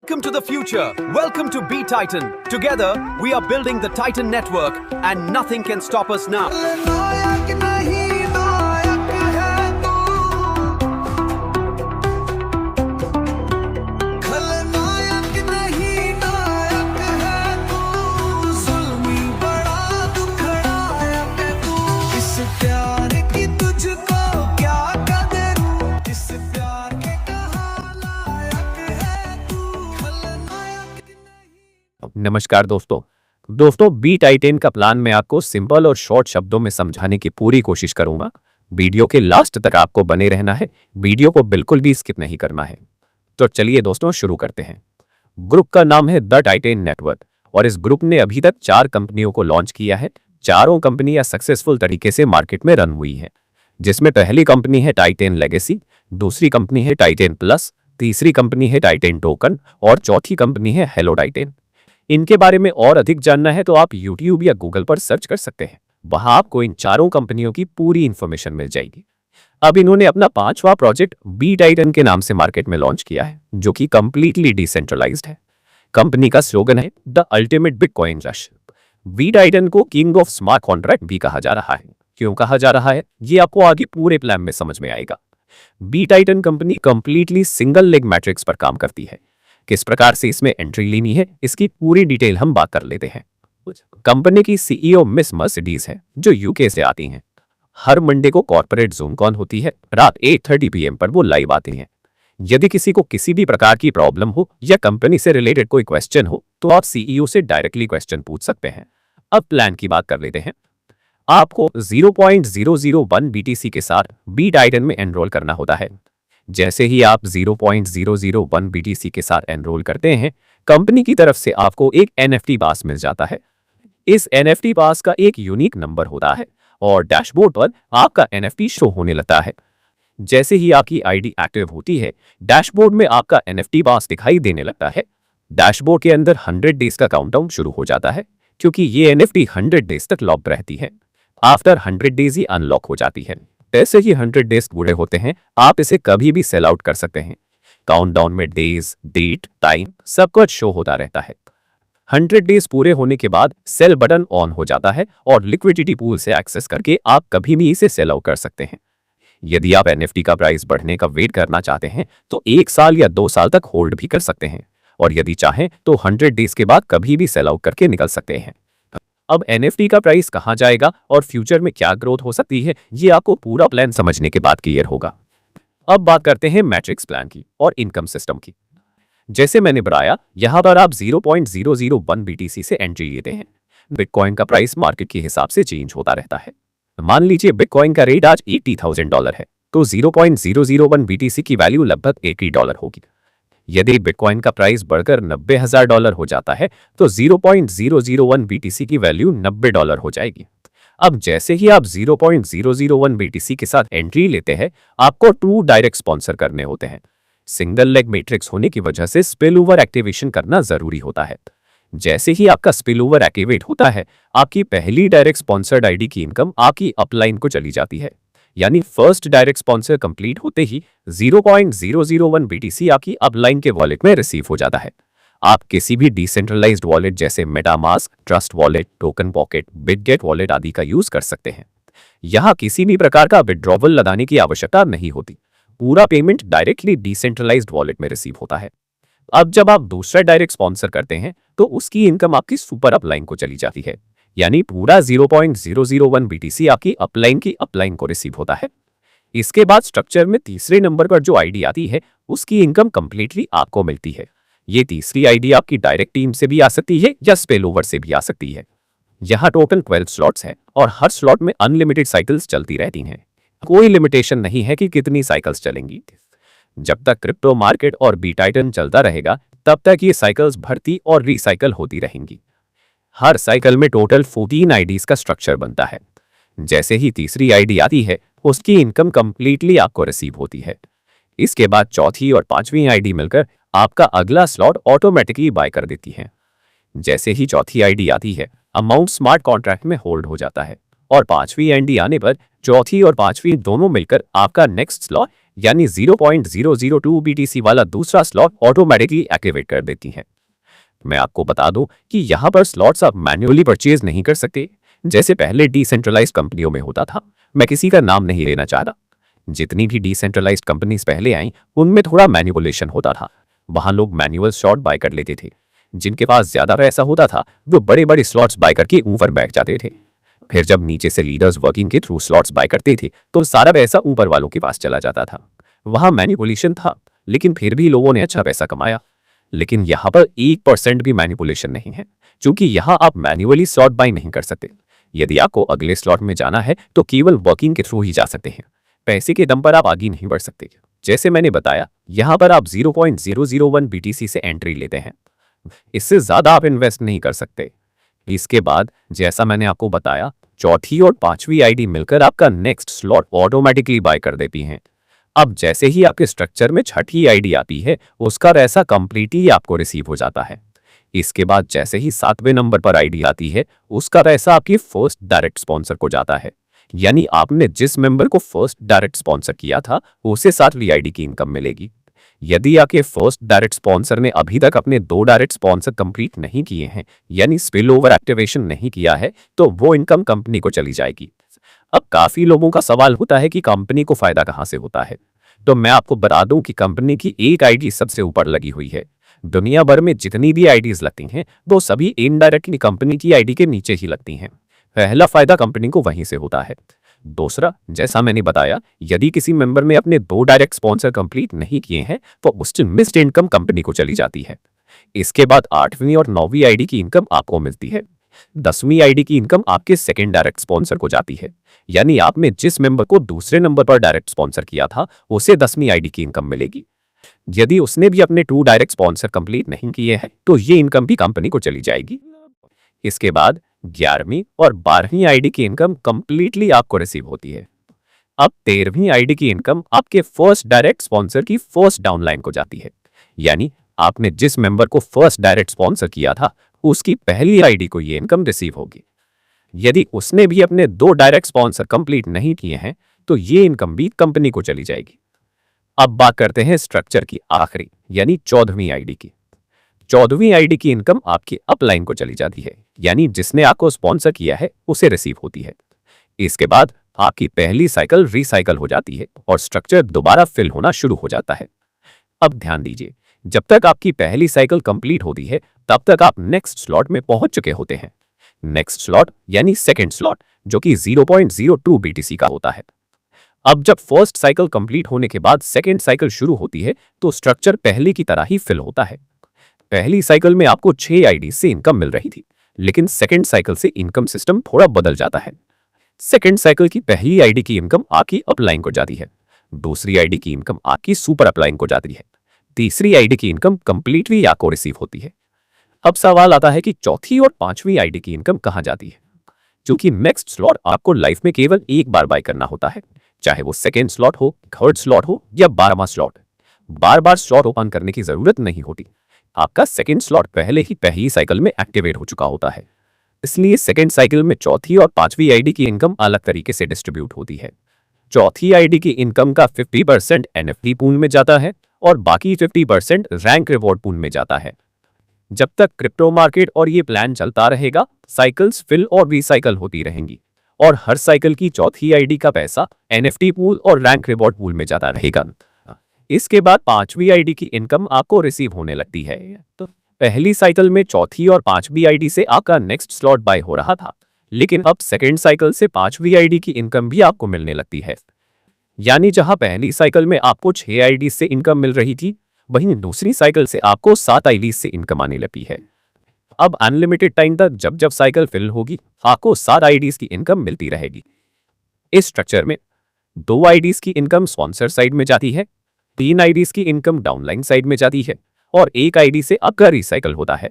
Welcome to the future. Welcome to B Titan. Together, we are building the Titan network, and nothing can stop us now. नमस्कार दोस्तों B Titan का plan मैं आपको simple और short शब्दों में समझाने की पूरी कोशिश करूंगा। वीडियो के लास्ट तक आपको बने रहना है, वीडियो को बिल्कुल भी स्किप नहीं करना है। तो चलिए दोस्तों शुरू करते हैं। ग्रुप का नाम है द टाइटन नेटवर्क और इस ग्रुप ने अभी तक 4 कंपनियों को लॉन्च किया है। चारों कंपनियां सक्सेसफुल तरीके से मार्केट में रन हुई है, जिसमें पहली कंपनी है टाइटन लेगेसी, दूसरी कंपनी है टाइटन प्लस, तीसरी कंपनी है टाइटन टोकन और चौथी कंपनी है हेलो टाइटन। इनके बारे में और अधिक जानना है तो आप YouTube या Google पर सर्च कर सकते हैं, वहां आपको इन चारों कंपनियों की पूरी इंफॉर्मेशन मिल जाएगी। अब इन्होंने अपना 5वां प्रोजेक्ट बी टाइटन के नाम से मार्केट में लॉन्च किया है, जो कि कंप्लीटली डिसेंट्रलाइज्ड है। कंपनी का स्लोगन है the ultimate bitcoin rush. B Titan को किंग ऑफ स्मार्ट कॉन्ट्रैक्ट भी कहा जा रहा है। क्यों कहा जा रहा है, ये आपको आगे पूरे प्लान में समझ में आएगा। B Titan company completely single leg matrix पर काम करती है। किस प्रकार से इसमें एंट्री लेनी है, इसकी पूरी डिटेल हम बात कर लेते हैं। कंपनी की सीईओ मिस मर्सिडीज है, जो यूके से आती हैं। हर मंडे को कॉर्पोरेट ज़ूम कॉन होती है, रात 8:30 PM पर वो लाइव आते हैं। यदि किसी को किसी भी प्रकार की प्रॉब्लम हो या कंपनी से रिलेटेड कोई क्वेश्चन हो तो आप सीईओ से डायरेक्टली क्वेश्चन पूछ सकते हैं। अब प्लान की बात कर लेते हैं। आपको 0.001 BTC के साथ बी टाइटन में एनरोल करना होता है। जैसे ही आप 0.001 BTC के साथ एनरोल करते हैं, कंपनी की तरफ से आपको एक NFT पास मिल जाता है। इस NFT पास का एक यूनिक नंबर होता है और डैशबोर्ड पर आपका NFT शो होने लगता है। जैसे ही आपकी आईडी एक्टिव होती है, डैशबोर्ड में आपका NFT पास दिखाई देने लगता है। डैशबोर्ड के अंदर 100 डेज का काउंटडाउन शुरू हो जाता है, क्योंकि ये NFT 100 डेज तक लॉक रहती है। आफ्टर 100 डेज ही अनलॉक हो जाती है। जैसे ही 100 डेज पूरे होते हैं, आप इसे कभी भी सेल आउट कर सकते हैं। काउंटडाउन में डेज, डेट, टाइम सब कुछ शो होता रहता है। 100 डेज पूरे होने के बाद सेल बटन ऑन हो जाता है और लिक्विडिटी पूल से एक्सेस करके आप कभी भी इसे सेल आउट कर सकते हैं। यदि आप NFT का प्राइस बढ़ने का वेट करना चाहते हैं तो 1 साल या 2 साल तक होल्ड भी कर सकते हैं, और यदि चाहें तो 100 डेज के बाद कभी भी सेल आउट करके निकल सकते हैं। अब NFT का प्राइस कहां जाएगा और फ्यूचर में क्या ग्रोथ हो सकती है, ये आपको पूरा प्लान समझने के बाद क्लियर होगा। अब बात करते हैं मैट्रिक्स प्लान की और इनकम सिस्टम की। जैसे मैंने बताया, यहां पर आप 0.001 BTC से एंट्री लेते हैं। बिटकॉइन का प्राइस मार्केट के हिसाब से चेंज होता रहता है। मान लीजिए बिटकॉइन का रेट आज $80,000 है, तो 0.001 BTC की वैल्यू लगभग $80 होगी। यदि बिटकॉइन का प्राइस बढ़कर $90,000 हो जाता है तो 0.001 BTC की वैल्यू $90 हो जाएगी। अब जैसे ही आप 0.001 BTC के साथ एंट्री लेते हैं, आपको 2 डायरेक्ट स्पॉन्सर करने होते हैं। सिंगल लेग मैट्रिक्स होने की वजह से स्पिल ओवर एक्टिवेशन करना जरूरी होता है। जैसे ही आपका स्पिल ओवर एक्टिवेट होता है, आपकी पहली डायरेक्ट स्पॉन्सर्ड आईडी की इनकम आपकी अपलाइन को चली जाती है। यानी फर्स्ट डायरेक्ट स्पॉन्सर कंप्लीट होते ही 0.001 BTC आपकी अपलाइन के वॉलेट में रिसीव हो जाता है। आप किसी भी डिसेंट्रलाइज्ड वॉलेट जैसे MetaMask, trust wallet, token pocket, Bitget wallet आदि का यूज कर सकते हैं। यहां किसी भी प्रकार का विड्रॉवल लगाने की आवश्यकता नहीं होती। पूरा पेमेंट डायरेक्टली डिसेंट्रलाइज्ड वॉलेट में रिसीव होता है। अब जब आप दूसरा डायरेक्ट स्पॉन्सर करते हैं तो उसकी इनकम आपकी सुपर अपलाइन को चली जाती है। यानी पूरा 0.001 BTC आपकी अपलाइन की अपलाइन को रिसीव होता है। इसके बाद स्ट्रक्चर में तीसरे नंबर पर जो आईडी आती है, उसकी इनकम कंप्लीटली आपको मिलती है। ये तीसरी आईडी आपकी डायरेक्ट टीम से भी आ सकती है या स्पिल ओवर से भी आ सकती है। यहाँ टोटल 12 स्लॉट्स हैं और हर स्लॉट में अनलिमिटेड साइकिल्स चलती रहती हैं। कोई लिमिटेशन नहीं है कि कितनी साइकिल्स चलेंगी। जब तक क्रिप्टो मार्केट और बी टाइटन चलता रहेगा, तब तक ये साइकिल्स बढ़ती और रिसाइकल होती रहेंगी। हर साइकिल में टोटल 14 आईडीज का स्ट्रक्चर बनता है। जैसे ही तीसरी आईडी आती है, उसकी इनकम कंप्लीटली आपको रिसीव होती है। इसके बाद चौथी और पांचवी आईडी मिलकर आपका अगला स्लॉट ऑटोमेटिकली बाय कर देती है। जैसे ही चौथी आईडी आती है, अमाउंट स्मार्ट कॉन्ट्रैक्ट में होल्ड हो जाता है और पांचवी आईडी आने पर चौथी और पांचवी दोनों मिलकर आपका नेक्स्ट स्लॉट यानी 0.002 BTC वाला दूसरा स्लॉट ऑटोमेटिकली एक्टिवेट कर देती हैं। मैं आपको बता दूं कि यहां पर स्लॉट्स आप मैन्युअली परचेज नहीं कर सकते, जैसे पहले डिसेंट्रलाइज्ड कंपनियों में होता था। मैं किसी का नाम नहीं लेना चाहता। जितनी भी डिसेंट्रलाइज्ड कंपनीज पहले आई उनमें थोड़ा मैनिपुलेशन होता था। वहां लोग मैनुअल शॉर्ट बाय कर लेते थे। जिनके पास ज्यादा पैसा होता था वो बड़े बड़े स्लॉट्स बाय करके ऊपर बैठ जाते थे। फिर जब नीचे से लीडर्स वर्किंग के थ्रू स्लॉट्स बाय करते थे तो सारा पैसा ऊपर वालों के पास चला जाता था। वहां मैनिपुलेशन था, लेकिन फिर भी लोगों ने अच्छा पैसा कमाया। लेकिन यहाँ पर 1% भी मैनिपुलेशन नहीं है, क्योंकि यहाँ आप मैन्युअली स्लॉट बाय नहीं कर सकते। यदि आपको अगले स्लॉट में जाना है तो केवल वर्किंग के थ्रू ही जा सकते हैं। पैसे के दम पर आप आगे नहीं बढ़ सकते। जैसे मैंने बताया, यहाँ पर आप 0.001 BTC से एंट्री लेते हैं। इससे ज्यादा आप इन्वेस्ट नहीं कर सकते। इसके बाद जैसा मैंने आपको बताया, चौथी और पांचवी आईडी मिलकर आपका नेक्स्ट स्लॉट ऑटोमेटिकली बाय कर देती हैं। अब जैसे ही आपके स्ट्रक्चर में छठी आईडी आती है उसका पैसा कंप्लीटली आपको रिसीव हो जाता है। इसके बाद जैसे ही 7वें नंबर पर आईडी आती है उसका पैसा आपकी फर्स्ट डायरेक्ट स्पॉन्सर को जाता है। यानी आपने जिस मेंबर को फर्स्ट डायरेक्ट स्पॉन्सर किया था उसे 7वीं आईडी की इनकम मिलेगी। यदि आपके फर्स्ट डायरेक्ट स्पॉन्सर ने अभी तक अपने 2 डायरेक्ट स्पॉन्सर कंप्लीट नहीं किए हैं, यानी स्पिल ओवर एक्टिवेशन नहीं किया है, तो वो इनकम कंपनी को चली जाएगी। अब काफी लोगों का सवाल होता है कि कंपनी को फायदा कहां से होता है। तो मैं आपको बता दूं कि कंपनी की एक आईडी सबसे ऊपर लगी हुई है। दुनिया भर में जितनी भी आईडीज लगती हैं वो सभी इनडायरेक्टली कंपनी की आईडी के नीचे ही लगती हैं। पहला फायदा कंपनी को वहीं से होता है। दूसरा, जैसा मैंने बताया, यदि किसी मेंबर में अपने 2 डायरेक्ट स्पॉन्सर कंप्लीट नहीं किए हैं तो उससे मिस्ड इनकम कंपनी को चली जाती है। इसके बाद 8वीं और 9वीं आईडी की इनकम आपको मिलती है। 10वीं आईडी की इनकम आपके सेकंड डायरेक्ट स्पॉन्सर को जाती है। यानी आपने जिस मेंबर को दूसरे नंबर पर डायरेक्ट स्पॉन्सर किया था उसे 10वीं आईडी की इनकम मिलेगी। यदि उसने भी अपने 2 डायरेक्ट स्पॉन्सर कंप्लीट नहीं किए हैं तो ये इनकम भी कंपनी को चली जाएगी। इसके बाद 11वीं और 12वीं आईडी की इनकम कंप्लीटली आपको रिसीव होती है। अब 13वीं आईडी की इनकम आपके फर्स्ट डायरेक्ट स्पॉन्सर की फर्स्ट डाउनलाइन को जाती है। यानी आपने जिस मेंबर को फर्स्ट डायरेक्ट स्पॉन्सर किया था उसकी पहली आईडी को ये इनकम रिसीव होगी। यदि उसने भी अपने 2 डायरेक्ट स्पॉन्सर कंप्लीट नहीं किए हैं तो ये इनकम भी कंपनी को चली जाएगी। अब बात करते हैं स्ट्रक्चर की आखिरी यानी 14वीं आईडी की। 14वीं आईडी की इनकम आपकी अपलाइन को चली जाती है, यानी जिसने आपको स्पॉन्सर किया है उसे रिसीव होती है। इसके बाद आपकी पहली साइकिल रिसाइकल हो जाती है और स्ट्रक्चर दोबारा फिल होना शुरू हो जाता है। अब ध्यान दीजिए, जब तक आपकी पहली साइकिल कंप्लीट होती है तब तक आप नेक्स्ट स्लॉट में पहुंच चुके होते हैं। नेक्स्ट स्लॉट यानी सेकेंड स्लॉट, जो कि 0.02 BTC का होता है। अब जब फर्स्ट साइकिल कंप्लीट होने के बाद सेकेंड साइकिल शुरू होती है तो स्ट्रक्चर पहले की तरह ही फिल होता है। पहली साइकिल में आपको 6 आईडी से इनकम मिल रही थी, लेकिन सेकेंड साइकिल से इनकम सिस्टम थोड़ा बदल जाता है। सेकेंड साइकिल की पहली आईडी की इनकम आपकी अपलाइन को जाती है, दूसरी आईडी की इनकम आपकी सुपर अपलाइन को जाती है, तीसरी आईडी की इनकम कंप्लीटली आपको रिसीव होती है। अब सवाल आता है कि चौथी और पांचवी आईडी की इनकम कहां जाती है, क्योंकि नेक्स्ट स्लॉट आपको लाइफ में केवल एक बार बाय करना होता है, चाहे वो सेकेंड स्लॉट हो, थर्ड स्लॉट हो या 12वां स्लॉट। बार बार स्लॉट ओपन करने की जरूरत नहीं होती। आपका सेकेंड स्लॉट पहले ही पहली साइकिल में एक्टिवेट हो चुका होता है, इसलिए सेकेंड साइकिल में चौथी और पांचवी आईडी की इनकम अलग तरीके से डिस्ट्रीब्यूट होती है। चौथी आईडी की इनकम का 50% NFT पूल में जाता है और बाकी 50% रैंक रिवॉर्ड पूल में जाता है। जब तक क्रिप्टो मार्केट और ये प्लान चलता रहेगा, साइकिल्स फिल और रिसाइकल होती रहेंगी और हर साइकिल की चौथी आईडी का पैसा NFT पूल और रैंक रिवॉर्ड पूल में जाता रहेगा। इसके बाद पांचवी आईडी की इनकम आपको रिसीव होने लगती है। तो पहली साइकिल में चौथी और पांचवी आईडी से आपका नेक्स्ट स्लॉट बाय हो रहा था, लेकिन अब सेकेंड साइकिल से पांचवी आईडी की इनकम भी आपको मिलने लगती है। यानी जहां पहली साइकिल में आपको 6 आईडी से इनकम मिल रही थी, वहीं दूसरी साइकिल से आपको 7 आईडी से इनकम आने लगी है। अब अनलिमिटेड टाइम तक जब जब साइकिल फिल होगी आपको 7 आईडीज की इनकम मिलती रहेगी। इस स्ट्रक्चर में 2 आईडीज की इनकम स्पॉन्सर साइड में जाती है, 3 आईडीज की इनकम डाउनलाइन साइड में जाती है और 1 आईडी से आपका रिसाइकल होता है।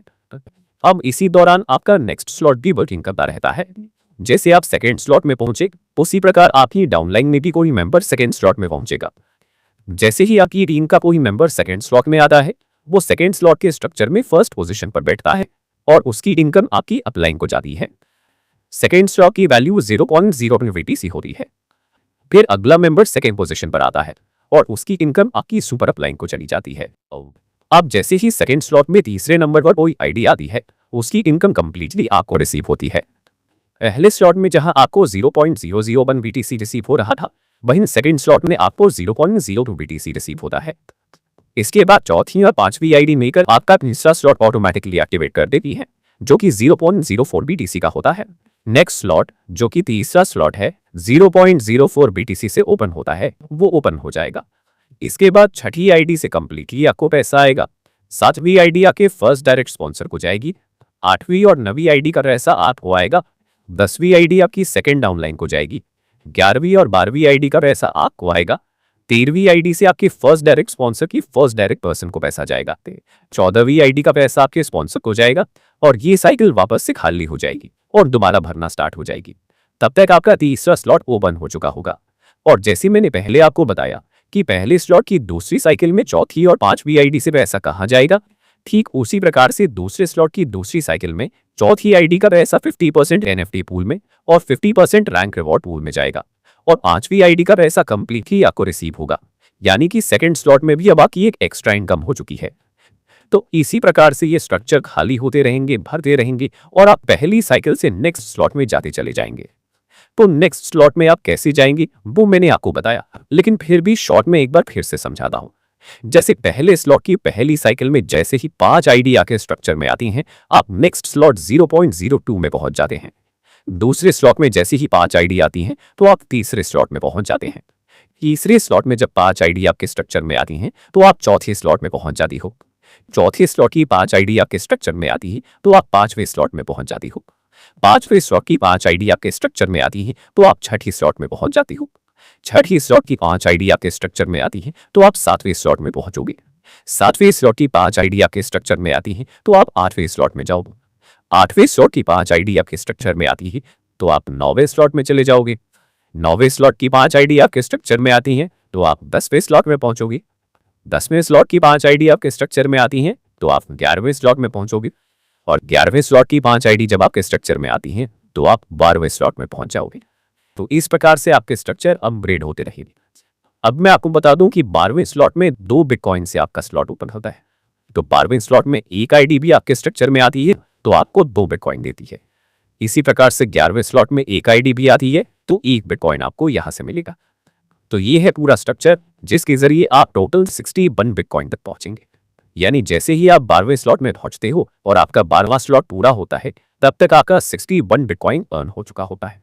अब इसी दौरान आपका नेक्स्ट स्लॉट भी वर्किंग करता रहता है। जैसे आप सेकेंड स्लॉट में पहुंचे, उसी प्रकार आपकी डाउनलाइन में भी कोई मेंबर सेकेंड स्लॉट में पहुंचेगा। जैसे ही आपकी टीम का कोई मेंबर सेकेंड स्लॉट में आता है, वो सेकेंड स्लॉट के स्ट्रक्चर में फर्स्ट पोजीशन पर बैठता है और उसकी इनकम आपकी अपलाइन को जाती है। सेकेंड स्लॉट की वैल्यू 0.0 BTC होती है। फिर अगला मेंबर सेकेंड पोजीशन पर आता है और उसकी इनकम आपकी सुपर अपलाइन को चली जाती है। अब जैसे ही सेकेंड स्लॉट में तीसरे नंबर पर कोई आईडी आती है, उसकी इनकम कंप्लीटली आपको रिसीव होती है। पहले स्लॉट में जहां आपको 0.001 BTC रिसीव हो रहा था, वहीं सेकेंड स्लॉट में आपको 0.02 BTC रिसीव होता है। इसके बाद चौथी और पांचवी आईडी मेकर आपका तीसरा स्लॉट ऑटोमेटिकली एक्टिवेट कर देती है, जो कि 0.04 BTC का होता है। नेक्स्ट स्लॉट जो कि तीसरा स्लॉट है 0.04 BTC से ओपन होता है, वो ओपन हो जाएगा। इसके बाद छठी आईडी से कंप्लीटली आपको पैसा आएगा। सातवीं आईडी आके फर्स्ट डायरेक्ट स्पॉन्सर को जाएगी। आठवीं और नवीं आईडी का पैसा आपको आएगा। 10वीं आईडी आपकी सेकेंड डाउनलाइन को जाएगी। 11वीं और 12वीं आईडी का पैसा आपको आएगा। 13वीं आईडी से आपकी फर्स्ट डायरेक्ट स्पॉन्सर की फर्स्ट डायरेक्ट पर्सन को पैसा जाएगा। 14वीं आईडी का पैसा आपके स्पॉन्सर को जाएगा और ये साइकिल वापस से खाली हो जाएगी और दोबारा भरना स्टार्ट हो जाएगी। तब तक आपका तीसरा स्लॉट ओपन हो चुका होगा। और जैसे मैंने पहले आपको बताया कि पहले स्लॉट की दूसरी साइकिल में चौथी और पांचवी आईडी से पैसा कहाँ जाएगा, ठीक उसी प्रकार से दूसरे स्लॉट की दूसरी साइकिल में चौथी आईडी का पैसा 50% NFT पूल में और 50% रैंक रिवॉर्ड पूल में जाएगा और पांचवी आईडी का पैसा कंप्लीट ही आपको रिसीव होगा। यानी कि सेकंड स्लॉट में भी अब आपकी एक एक्स्ट्रा इनकम हो चुकी है। तो इसी प्रकार से ये स्ट्रक्चर खाली होते रहेंगे, भरते रहेंगे और आप पहली साइकिल से नेक्स्ट स्लॉट में जाते चले जाएंगे। तो नेक्स्ट स्लॉट में आप कैसे जाएंगे वो मैंने आपको बताया, लेकिन फिर भी शॉर्ट में एक बार फिर से समझाता हूं। जैसे पहले स्लॉट की पहली साइकिल में जैसे ही 5 आईडी आके स्ट्रक्चर में आती हैं, आप नेक्स्ट स्लॉट 0.02 में पहुंच जाते हैं। दूसरे स्लॉट में जैसे ही 5 आईडी आती हैं तो आप तीसरे स्लॉट में पहुंच जाते हैं। तीसरे स्लॉट में जब 5 आईडी आपके स्ट्रक्चर में आती हैं तो आप चौथे स्लॉट में पहुंच जाती हो। चौथे स्लॉट की 5 आईडी आपके स्ट्रक्चर में आती है तो आप पांचवें स्लॉट में पहुंच जाती हो। पांचवें स्लॉट की 5 आईडी आपके स्ट्रक्चर में आती है तो आप छठी स्लॉट में पहुंच जाती हो। छठी स्लॉट की 5 आईडी आपके स्ट्रक्चर में आती है तो आप सातवें स्लॉट में पहुंचोगे। सातवें स्लॉट की 5 आईडी आपके स्ट्रक्चर में आती है तो आप आठवें स्लॉट में जाओगे। आठवें स्लॉट की 5 आईडी आपके स्ट्रक्चर में आती है तो आप 9वें स्लॉट में चले जाओगे। 9वें स्लॉट की 5 आईडी आपके स्ट्रक्चर में आती हैं तो आप 10वें स्लॉट में पहुंचोगे। 10वें स्लॉट की 5 आईडी आपके स्ट्रक्चर में आती हैं तो आप 11वें स्लॉट में पहुंचोगे और 11वें स्लॉट की 5 आईडी जब आपके स्ट्रक्चर में आती हैं तो आप 12वें स्लॉट में पहुंच जाओगे। तो इस प्रकार से आपके स्ट्रक्चर अपग्रेड होते रहेंगे। अब मैं आपको बता दूं कि 12वें स्लॉट में 2 बिटकॉइन से आपका स्लॉट ओपन होता है। तो 12वें स्लॉट में एक आईडी भी आपके स्ट्रक्चर में आती है तो आपको 2 बिटकॉइन देती है। इसी प्रकार से 11वें स्लॉट में एक आईडी भी आती है तो 1 बिटकॉइन आपको यहां से मिलेगा। तो ये है पूरा स्ट्रक्चर जिसके जरिए आप टोटल 61 बिटकॉइन तक पहुंचेंगे। यानी जैसे ही आप 12वें स्लॉट में पहुंचते हो और आपका 12वां स्लॉट पूरा होता है तब तक आपका 61 बिटकॉइन अर्न हो चुका होता है।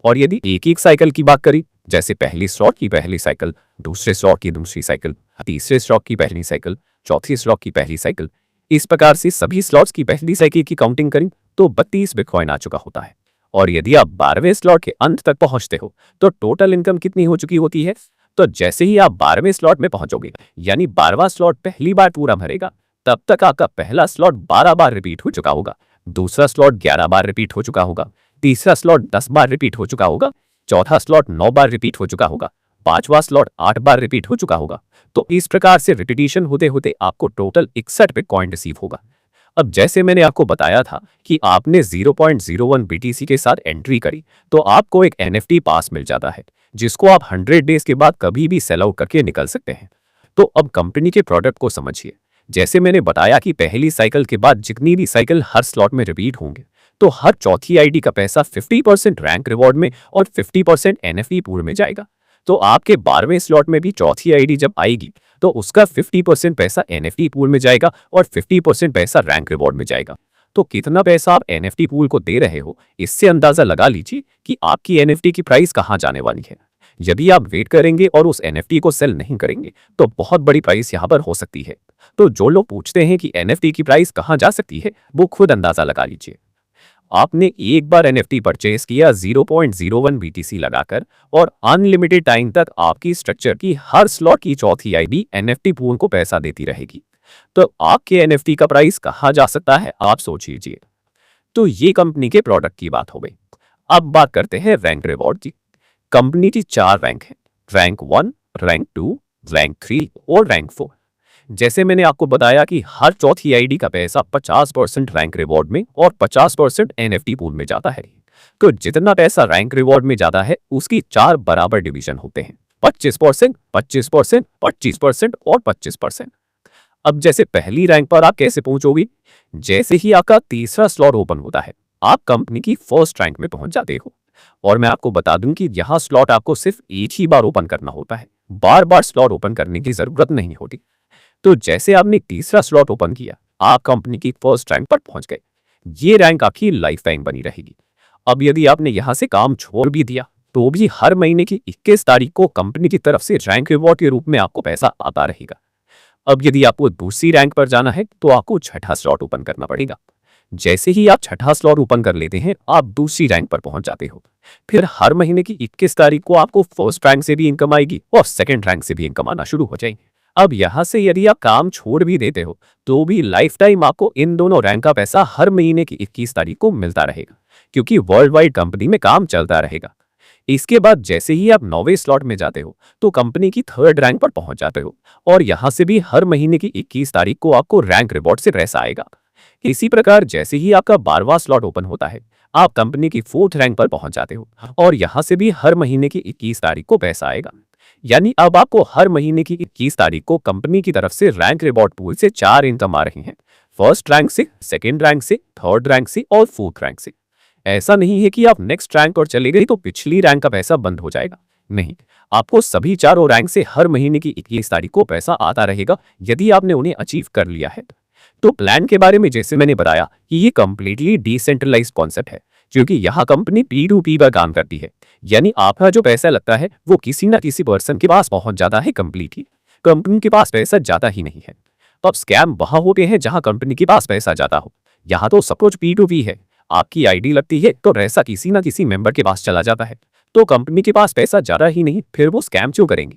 और यदि एक एक साइकिल की बात करी, जैसे पहली स्लॉट की पहली साइकिल, दूसरे स्लॉट की दूसरी साइकिल, तीसरे स्लॉट की पहली साइकिल, चौथी स्लॉट की पहली साइकिल, इस प्रकार से सभी स्लॉट्स की पहली साइकिल की काउंटिंग करें तो 32 बिटकॉइन आ चुका होता है। और यदि आप 12वें स्लॉट के अंत तक पहुंचते हो तो टोटल इनकम कितनी हो चुकी होती है? तो जैसे ही आप 12वें स्लॉट में पहुंचोगे, यानी 12वां स्लॉट पहली बार पूरा भरेगा, तब तक आपका पहला स्लॉट 12 बार रिपीट हो चुका होगा, दूसरा स्लॉट 11 बार रिपीट हो चुका होगा, तीसरा स्लॉट 10 बार रिपीट हो चुका होगा, चौथा स्लॉट 9 बार रिपीट हो चुका होगा, पांचवा स्लॉट 8 बार रिपीट हो चुका होगा। तो इस प्रकार से रिपीटिशन होते होते आपको टोटल 61 बिटकॉइन रिसीव होगा। अब जैसे मैंने आपको बताया था कि आपने 0.01 BTC के साथ एंट्री करी तो आपको एक NFT पास मिल जाता है जिसको आप 100 डेज के बाद कभी भी सेल आउट करके निकल सकते हैं। तो अब कंपनी के प्रोडक्ट को समझिए। जैसे मैंने बताया कि पहली साइकिल के बाद जितनी भी साइकिल हर स्लॉट में रिपीट होंगे तो हर चौथी आईडी का पैसा 50% रैंक रिवॉर्ड में और 50% NFT पूल में जाएगा। तो आपके 12वें स्लॉट में भी चौथी आईडी जब आएगी तो उसका 50% पैसा NFT पूल में जाएगा और 50% पैसा रैंक रिवॉर्ड में जाएगा। तो कितना पैसा आप NFT पूल को दे रहे हो, इससे अंदाजा लगा लीजिए कि आपकी NFT की प्राइस कहां जाने वाली है। यदि आप वेट करेंगे और उस NFT को सेल नहीं करेंगे तो बहुत बड़ी प्राइस यहां पर हो सकती है। तो जो लोग पूछते हैं कि NFT की प्राइस कहां जा सकती है, वो खुद अंदाजा लगा लीजिए। आपने एक बार NFT परचेज किया 0.01 BTC लगाकर और अनलिमिटेड टाइम तक आपकी स्ट्रक्चर की हर स्लॉट की चौथी आईडी NFT पूल को पैसा देती रहेगी। तो आपके NFT का प्राइस कहां जा सकता है, आप सोच लीजिए। तो ये कंपनी के प्रोडक्ट की बात हो गई। अब बात करते हैं रैंक रिवॉर्ड की। कंपनी की 4 रैंक है, रैंक 1, रैंक 2, रैंक 3 और रैंक 4। जैसे मैंने आपको बताया कि हर चौथी आईडी का पैसा 50% रैंक रिवॉर्ड में और 50% NFT पूल में जाता है। तो जितना पैसा रैंक रिवॉर्ड में जाता है उसकी 4 बराबर डिवीजन होते हैं। 25%, 25%, 25% और 25%। अब जैसे पहली रैंक पर आप कैसे पहुंचोगे? जैसे ही आपका तीसरा स्लॉट ओपन होता है, आप कंपनी की फर्स्ट रैंक में पहुंच जाते हो। और मैं आपको बता दूं कि यहां स्लॉट आपको सिर्फ एक ही बार ओपन करना होता है, बार बार स्लॉट ओपन करने की जरूरत नहीं होती। तो जैसे आपने तीसरा स्लॉट ओपन किया, आप कंपनी की फर्स्ट रैंक पर पहुंच गए। ये रैंक आपकी लाइफ टाइम बनी रहेगी। अब यदि आपने यहां से काम छोड़ भी दिया तो भी हर महीने की 21 तारीख को कंपनी की तरफ से रैंक रिवॉर्ड के रूप में आपको पैसा आता रहेगा। अब यदि आपको दूसरी रैंक पर जाना है तो आपको छठा स्लॉट ओपन करना पड़ेगा। जैसे ही आप छठा स्लॉट ओपन कर लेते हैं, आप दूसरी रैंक पर पहुंच जाते हो। फिर हर महीने की 21 तारीख को आपको फर्स्ट रैंक से भी इनकम आएगी और सेकंड रैंक से भी इनकम आना शुरू हो जाएगी। अब यहां से यदि आप काम छोड़ भी देते हो तो भी लाइफ टाइम आपको इन दोनों रैंक का पैसा हर महीने की 21 तारीख को मिलता रहेगा, क्योंकि वर्ल्ड वाइड कंपनी में काम चलता रहेगा। इसके बाद जैसे ही आप 9वें स्लॉट में जाते हो तो कंपनी की थर्ड रैंक पर पहुंच जाते हो और यहां से भी हर महीने की 21 तारीख को आपको रैंक रिवॉर्ड से पैसा आएगा। इसी प्रकार जैसे ही आपका 12वां स्लॉट ओपन होता है, आप कंपनी की फोर्थ रैंक पर पहुंच जाते हो और यहां से भी हर महीने की 21 तारीख को पैसा आएगा। यानी अब आपको हर महीने की 21 तारीख को कंपनी की तरफ से रैंक रिवॉर्ड पूल से 4 इनकम आ रही हैं, फर्स्ट रैंक से, सेकेंड रैंक से, थर्ड रैंक से और फोर्थ रैंक से। ऐसा नहीं है कि आप नेक्स्ट रैंक और चले गए तो पिछली रैंक का पैसा बंद हो जाएगा। नहीं, आपको सभी चारों रैंक से हर महीने की 21 तारीख को पैसा आता रहेगा यदि आपने उन्हें अचीव कर लिया है। तो प्लान के बारे में जैसे मैंने बताया कि ये कंप्लीटली डिसेंट्रलाइज्ड कॉन्सेप्ट है, क्योंकि यहाँ कंपनी P2P पर काम करती है। यानी आपका जो पैसा लगता है वो किसी ना किसी पर्सन के पास पहुंच जाता है कंप्लीटली, कंपनी के पास पैसा जाता ही नहीं है। अब स्कैम वहां होते हैं जहां कंपनी के पास पैसा जाता हो। यहाँ तो सब कुछ P2P है, आपकी आईडी लगती है तो पैसा किसी ना किसी मेंबर के पास चला जाता है, तो कंपनी के पास पैसा जा रहा ही नहीं, फिर वो स्कैम क्यों करेंगे?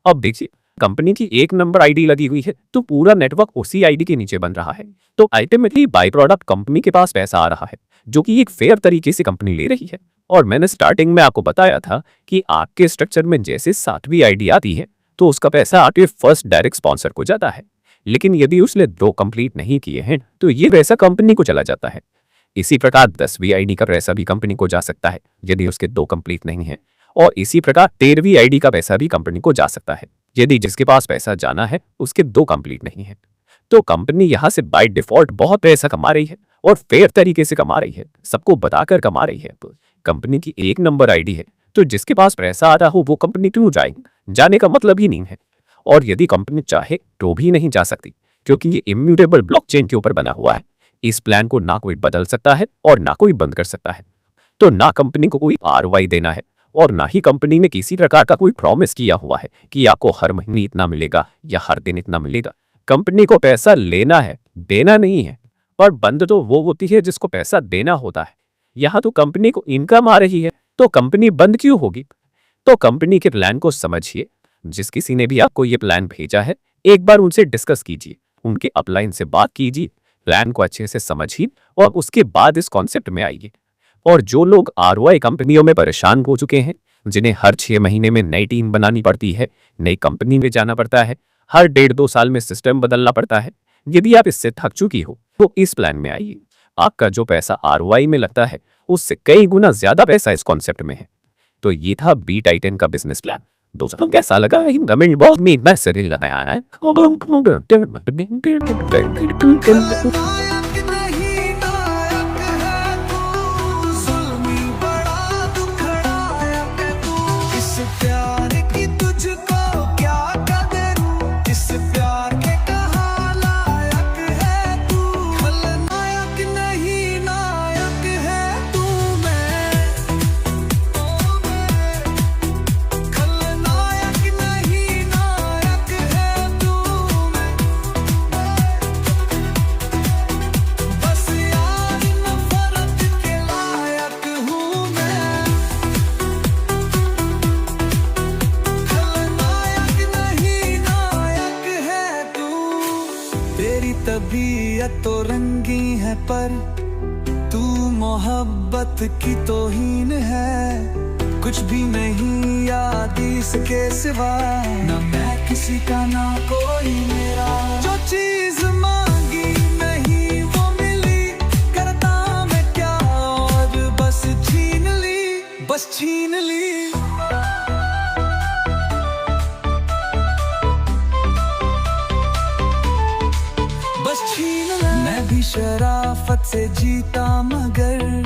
अब देखिए, कंपनी की एक नंबर आईडी लगी हुई है तो पूरा नेटवर्क उसी आईडी के नीचे बन रहा है, तो अल्टीमेटली बाय प्रोडक्ट कंपनी के पास पैसा आ रहा है, जो कि एक फेयर तरीके से कंपनी ले रही है। और मैंने स्टार्टिंग में आपको बताया था कि आपके स्ट्रक्चर में जैसे 7वीं आईडी आती है तो उसका पैसा आपके फर्स्ट डायरेक्ट स्पॉन्सर को जाता है, लेकिन यदि उसने 2 कंप्लीट नहीं किए हैं तो ये पैसा कंपनी को चला जाता है। इसी प्रकार 10वीं आईडी का पैसा भी कंपनी को जा सकता है यदि उसके 2 कंप्लीट नहीं है, और इसी प्रकार 13वीं आईडी का पैसा भी कंपनी को जा सकता है यदि जिसके पास पैसा जाना है उसके 2 कंप्लीट नहीं है। तो कंपनी यहां से बाय डिफॉल्ट बहुत पैसा कमा रही है और फेयर तरीके से कमा रही है, सबको बताकर कमा रही है। कंपनी की एक नंबर आईडी है तो जिसके पास पैसा आ रहा हो वो कंपनी क्यों जाएगी? जाने का मतलब ही नहीं है। और यदि कंपनी चाहे तो भी नहीं जा सकती, क्योंकि ये इम्यूटेबल ब्लॉकचेन के ऊपर बना हुआ है। इस प्लान को ना कोई बदल सकता है और ना कोई बंद कर सकता है। तो ना कंपनी को कोई ROI देना है और ना ही कंपनी ने किसी प्रकार का कोई प्रॉमिस किया हुआ है कि आपको हर महीने इतना मिलेगा या हर दिन इतना मिलेगा। कंपनी को पैसा लेना है, देना नहीं है। पर बंद तो वो होती है जिसको पैसा देना होता है। यहाँ तो कंपनी को इनकम आ रही है तो कंपनी बंद क्यों होगी? तो कंपनी के प्लान को समझिए। जिस किसी ने भी आपको ये प्लान भेजा है, एक बार उनसे डिस्कस कीजिए, उनके अपलाइन से बात कीजिए, प्लान को अच्छे से समझिए और उसके बाद इस कॉन्सेप्ट में आइए। और जो लोग ROI कंपनियों में परेशान हो चुके हैं, जिन्हें हर 6 महीने में नई टीम बनानी पड़ती है, नई कंपनी में जाना पड़ता है, हर 1.5-2 साल में सिस्टम बदलना पड़ता है, यदि आप इससे थक चुकी हो तो इस प्लान में आइए। आपका जो पैसा ROI में लगता है उससे कई गुना ज्यादा पैसा इस कॉन्सेप्ट में है। तो ये था BTitan का बिजनेस प्लान। दोस्तों कैसा लगा? कमेंट बॉक्स में मैसेज लगाया है। तबीयत तो रंगी है पर तू मोहब्बत की तौहीन है। कुछ भी नहीं याद इसके सिवा, ना मैं किसी का ना कोई मेरा। जो चीज मांगी नहीं वो मिली, करता मैं क्या और बस छीन ली, बस छीन ली। शराफत से जीता मगर